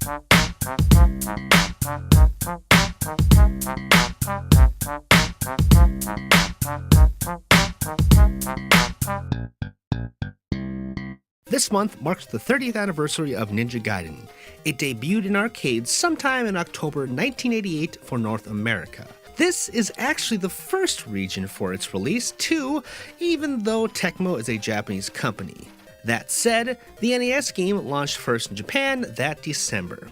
This month marks the 30th anniversary of Ninja Gaiden. It debuted in arcades sometime in October 1988 for North America. This is actually the first region for its release, too, even though Tecmo is a Japanese company. That said, the NES game launched first in Japan that December.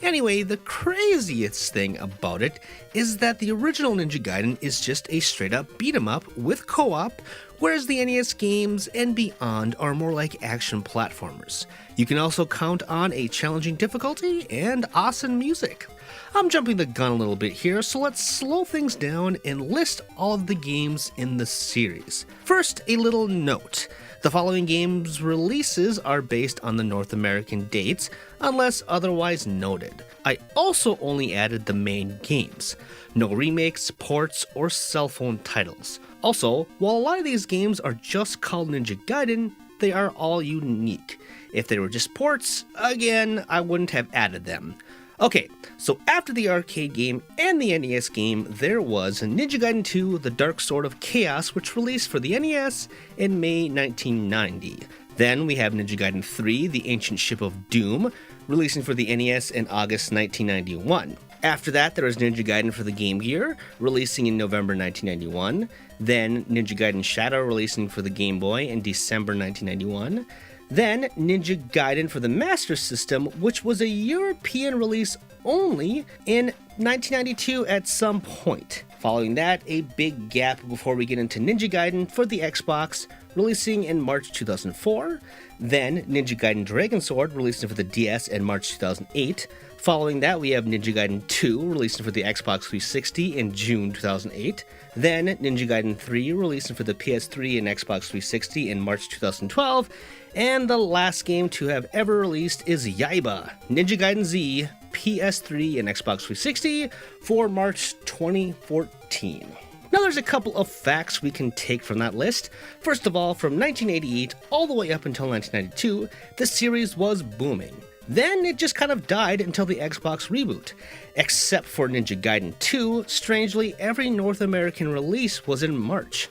Anyway, the craziest thing about it is that the original Ninja Gaiden is just a straight-up beat-em-up with co-op, whereas the NES games and beyond are more like action platformers. You can also count on a challenging difficulty and awesome music. I'm jumping the gun a little bit here, so let's slow things down and list all of the games in the series. First, a little note. The following games' releases are based on the North American dates, unless otherwise noted. I also only added the main games. No remakes, ports, or cell phone titles. Also, while a lot of these games are just called Ninja Gaiden, they are all unique. If they were just ports, again, I wouldn't have added them. Okay, so after the arcade game and the NES game, there was Ninja Gaiden 2: The Dark Sword of Chaos, which released for the NES in May 1990. Then we have Ninja Gaiden 3: The Ancient Ship of Doom, releasing for the NES in August 1991. After that, there was Ninja Gaiden for the Game Gear, releasing in November 1991. Then Ninja Gaiden Shadow, releasing for the Game Boy in December 1991. Then Ninja Gaiden for the Master System, which was a European release only in 1992 at some point. Following that, a big gap before we get into Ninja Gaiden for the Xbox, releasing in March 2004. Then Ninja Gaiden Dragon Sword, releasing for the DS in March 2008. Following that, we have Ninja Gaiden 2, releasing for the Xbox 360 in June 2008. Then Ninja Gaiden 3, releasing for the PS3 and Xbox 360 in March 2012. And the last game to have ever released is Yaiba, Ninja Gaiden Z, PS3 and Xbox 360 for March 2014. Now there's a couple of facts we can take from that list. First of all, from 1988 all the way up until 1992, the series was booming. Then it just kind of died until the Xbox reboot. Except for Ninja Gaiden 2, strangely, every North American release was in March.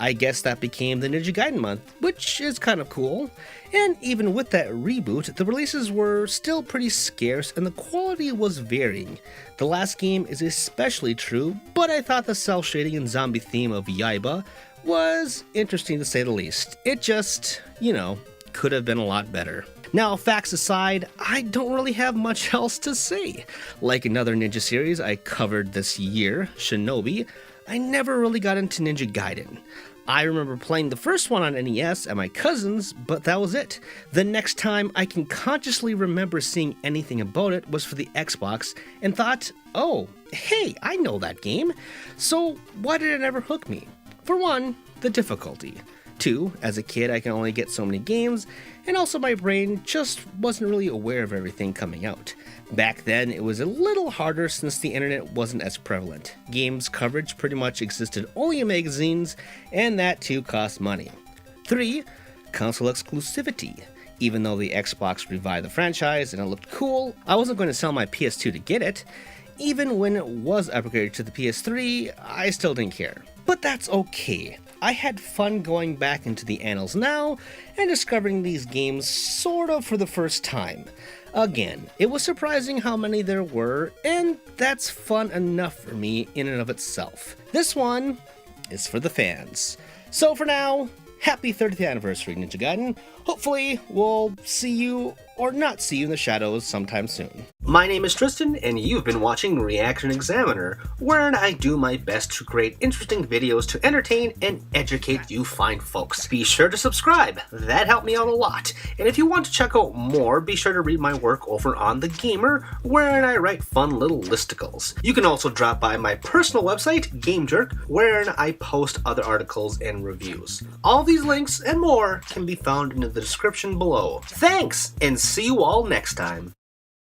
I guess that became the Ninja Gaiden month, which is kind of cool. And even with that reboot, the releases were still pretty scarce and the quality was varying. The last game is especially true, but I thought the cel shading and zombie theme of Yaiba was interesting to say the least. It just, could have been a lot better. Now, facts aside, I don't really have much else to say. Like another ninja series I covered this year, Shinobi, I never really got into Ninja Gaiden. I remember playing the first one on NES at my cousin's, but that was it. The next time I can consciously remember seeing anything about it was for the Xbox, and thought, oh, hey, I know that game. So why did it never hook me? For one, the difficulty. 2, as a kid I can only get so many games, and also my brain just wasn't really aware of everything coming out. Back then it was a little harder since the internet wasn't as prevalent. Games coverage pretty much existed only in magazines, and that too cost money. 3, console exclusivity. Even though the Xbox revived the franchise and it looked cool, I wasn't going to sell my PS2 to get it. Even when it was upgraded to the PS3, I still didn't care. But that's okay. I had fun going back into the annals now and discovering these games sort of for the first time. Again, it was surprising how many there were, and that's fun enough for me in and of itself. This one is for the fans. So for now, happy 30th anniversary, Ninja Gaiden. Hopefully, we'll see you or not see you in the shadows sometime soon. My name is Tristan, and you've been watching ReActionExaminer, wherein I do my best to create interesting videos to entertain and educate you fine folks. Be sure to subscribe, that helped me out a lot. And if you want to check out more, be sure to read my work over on The Gamer, wherein I write fun little listicles. You can also drop by my personal website, GameJerk, wherein I post other articles and reviews. All these links and more can be found in the description below. Thanks, and see you all next time.